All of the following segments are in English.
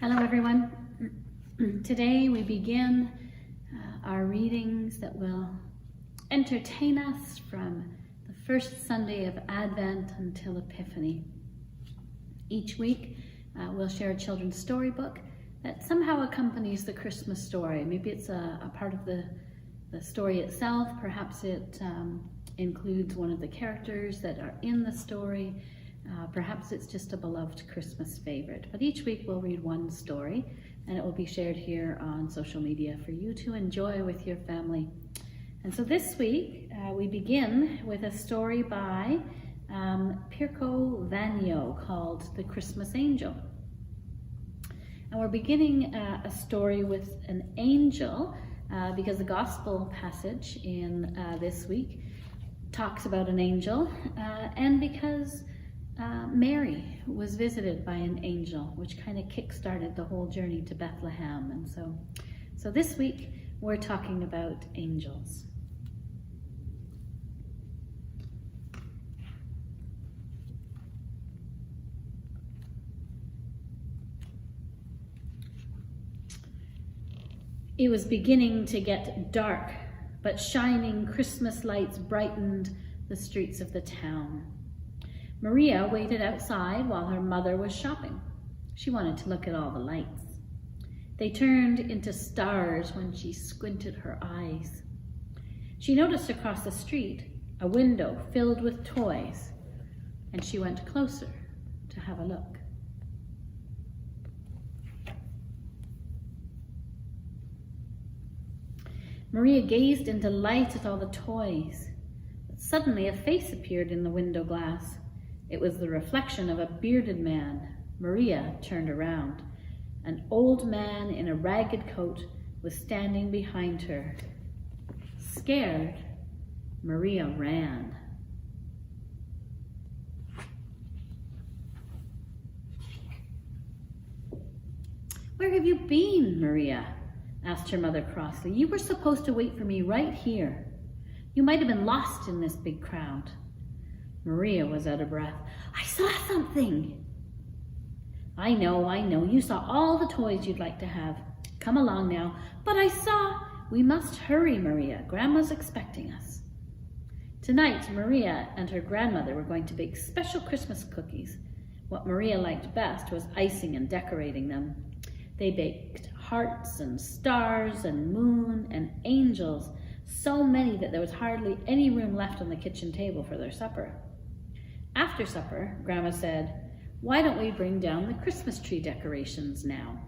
Hello everyone. Today we begin our readings that will entertain us from the first Sunday of Advent until Epiphany. Each week we'll share a children's storybook that somehow accompanies the Christmas story. Maybe it's a part of the story itself. Perhaps it includes one of the characters that are in the story. Perhaps it's just a beloved Christmas favorite. But each week we'll read one story and it will be shared here on social media for you to enjoy with your family. And so this week we begin with a story by Pirko Vanyo called The Christmas Angel. And we're beginning a story with an angel because the gospel passage in this week talks about an angel and because Mary was visited by an angel, which kind of kick-started the whole journey to Bethlehem. And so this week we're talking about angels. It was beginning to get dark, but shining Christmas lights brightened the streets of the town. Maria waited outside while her mother was shopping. She wanted to look at all the lights. They turned into stars when she squinted her eyes. She noticed across the street a window filled with toys, and she went closer to have a look. Maria gazed in delight at all the toys, but suddenly a face appeared in the window glass. It was the reflection of a bearded man. Maria turned around. An old man in a ragged coat was standing behind her. Scared, Maria ran. "Where have you been, Maria?" asked her mother crossly. "You were supposed to wait for me right here. You might have been lost in this big crowd." Maria was out of breath. "I saw something." I know. You saw all the toys you'd like to have. Come along now." "But I saw—" "We must hurry, Maria. Grandma's expecting us." Tonight, Maria and her grandmother were going to bake special Christmas cookies. What Maria liked best was icing and decorating them. They baked hearts and stars and moon and angels, so many that there was hardly any room left on the kitchen table for their supper. After supper, Grandma said, "Why don't we bring down the Christmas tree decorations now?"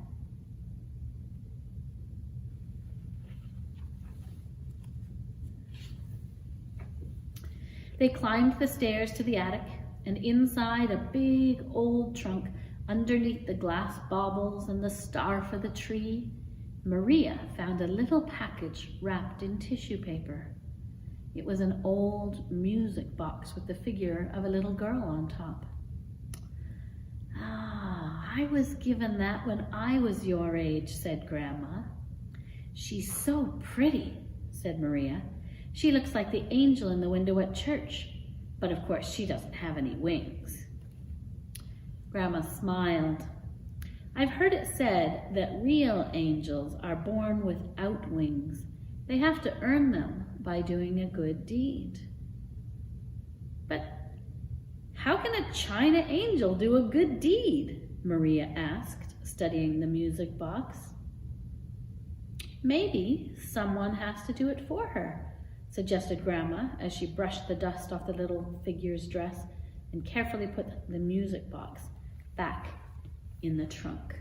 They climbed the stairs to the attic, and inside a big old trunk, underneath the glass baubles and the star for the tree, Maria found a little package wrapped in tissue paper. It was an old music box with the figure of a little girl on top. "I was given that when I was your age," said Grandma. "She's so pretty," said Maria. "She looks like the angel in the window at church, but of course she doesn't have any wings." Grandma smiled. "I've heard it said that real angels are born without wings. They have to earn them by doing a good deed." "But how can a China angel do a good deed?" Maria asked, studying the music box. "Maybe someone has to do it for her," suggested Grandma as she brushed the dust off the little figure's dress and carefully put the music box back in the trunk.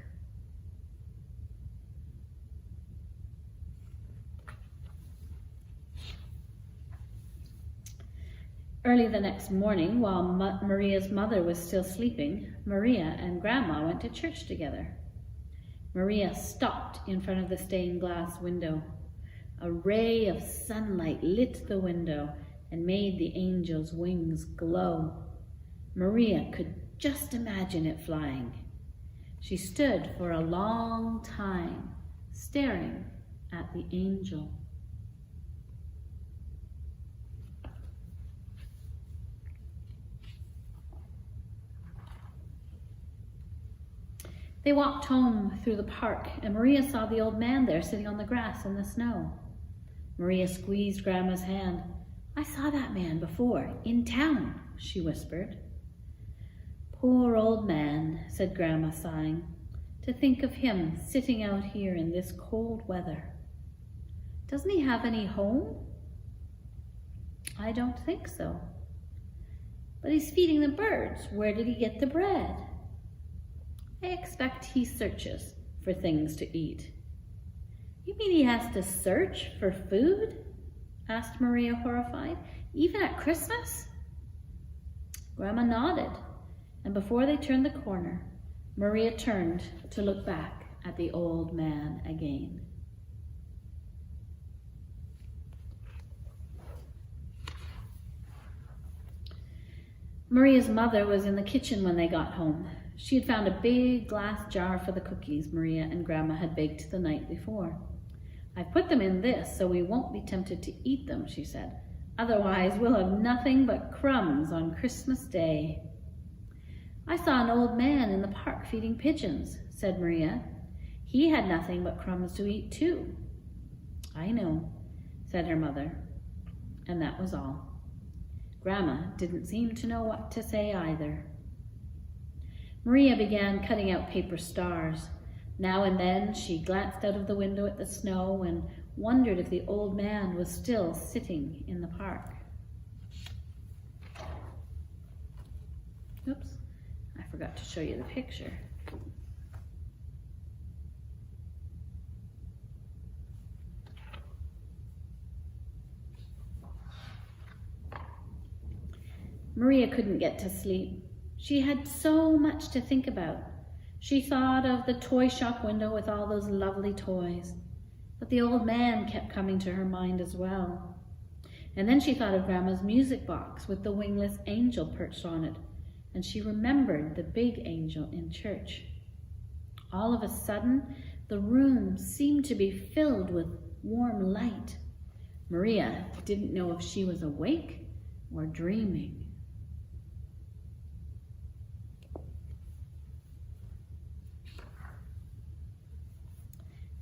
Early the next morning, while Maria's mother was still sleeping, Maria and Grandma went to church together. Maria stopped in front of the stained glass window. A ray of sunlight lit the window and made the angel's wings glow. Maria could just imagine it flying. She stood for a long time, staring at the angel. They walked home through the park, and Maria saw the old man there sitting on the grass in the snow. Maria squeezed Grandma's hand. "I saw that man before, in town," she whispered. "Poor old man," said Grandma, sighing. "To think of him sitting out here in this cold weather. Doesn't he have any home?" "I don't think so." "But he's feeding the birds. Where did he get the bread?" "I expect he searches for things to eat." "You mean he has to search for food?" asked Maria, horrified. "Even at Christmas?" Grandma nodded, and before they turned the corner, Maria turned to look back at the old man again. Maria's mother was in the kitchen when they got home. She had found a big glass jar for the cookies Maria and Grandma had baked the night before. "I've put them in this so we won't be tempted to eat them," she said. "Otherwise we'll have nothing but crumbs on Christmas Day." "I saw an old man in the park feeding pigeons," said Maria. "He had nothing but crumbs to eat too." "I know," said her mother, and that was all. Grandma didn't seem to know what to say either. Maria began cutting out paper stars. Now and then she glanced out of the window at the snow and wondered if the old man was still sitting in the park. Oops, I forgot to show you the picture. Maria couldn't get to sleep. She had so much to think about. She thought of the toy shop window with all those lovely toys, but the old man kept coming to her mind as well. And then she thought of Grandma's music box with the wingless angel perched on it, and she remembered the big angel in church. All of a sudden, the room seemed to be filled with warm light. Maria didn't know if she was awake or dreaming.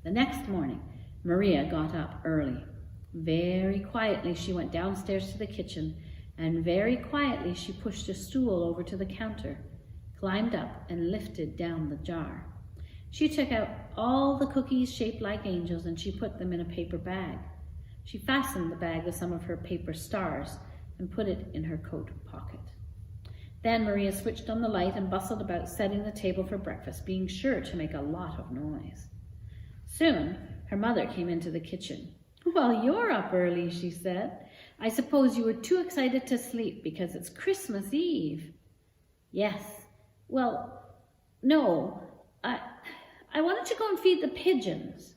The next morning, Maria got up early. Very quietly she went downstairs to the kitchen, and very quietly she pushed a stool over to the counter, climbed up and lifted down the jar. She took out all the cookies shaped like angels and she put them in a paper bag. She fastened the bag with some of her paper stars and put it in her coat pocket. Then Maria switched on the light and bustled about setting the table for breakfast, being sure to make a lot of noise. Soon, her mother came into the kitchen. "Well, you're up early," she said. "I suppose you were too excited to sleep because it's Christmas Eve." "Yes. Well, no. I wanted to go and feed the pigeons."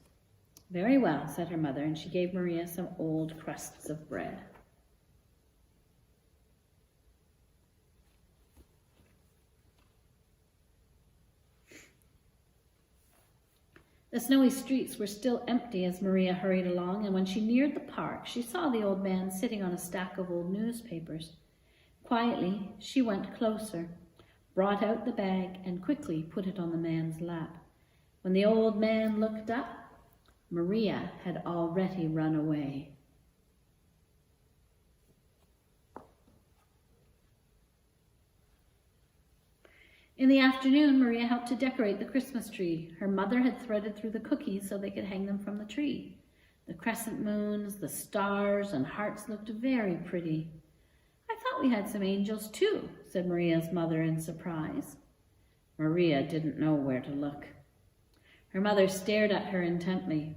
"Very well," said her mother, and she gave Maria some old crusts of bread. The snowy streets were still empty as Maria hurried along, and when she neared the park, she saw the old man sitting on a stack of old newspapers. Quietly, she went closer, brought out the bag, and quickly put it on the man's lap. When the old man looked up, Maria had already run away. In the afternoon, Maria helped to decorate the Christmas tree. Her mother had threaded through the cookies so they could hang them from the tree. The crescent moons, the stars, and hearts looked very pretty. "I thought we had some angels too," said Maria's mother in surprise. Maria didn't know where to look. Her mother stared at her intently.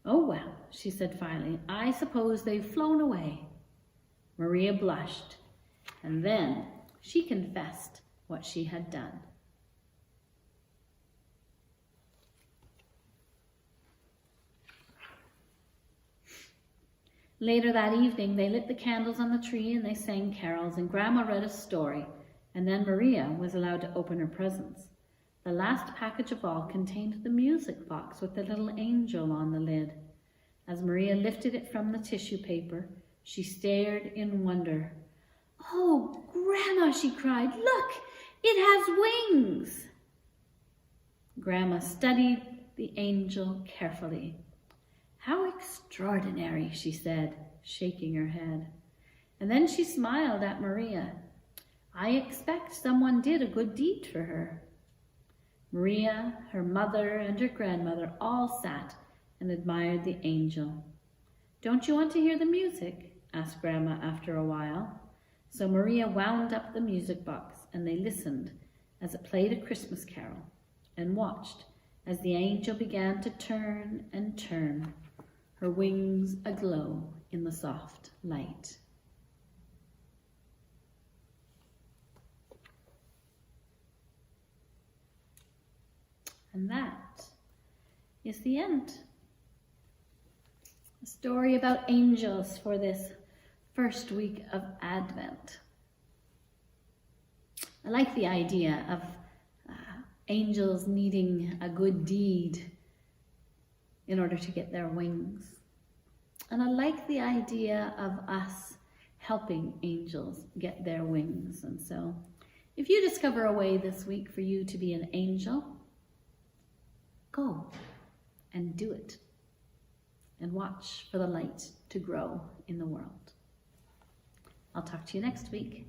"Oh well," she said finally, "I suppose they've flown away." Maria blushed, and then she confessed what she had done. Later that evening, they lit the candles on the tree and they sang carols, and Grandma read a story, and then Maria was allowed to open her presents. The last package of all contained the music box with the little angel on the lid. As Maria lifted it from the tissue paper, she stared in wonder. "Oh, Grandma," she cried, "look! It has wings!" Grandma studied the angel carefully. "How extraordinary," she said, shaking her head. And then she smiled at Maria. "I expect someone did a good deed for her." Maria, her mother, and her grandmother all sat and admired the angel. "Don't you want to hear the music?" asked Grandma after a while. So Maria wound up the music box, and they listened as it played a Christmas carol, and watched as the angel began to turn and turn, her wings aglow in the soft light. And that is the end. A story about angels for this first week of Advent. I like the idea of angels needing a good deed in order to get their wings. And I like the idea of us helping angels get their wings. And so if you discover a way this week for you to be an angel, go and do it, and watch for the light to grow in the world. I'll talk to you next week.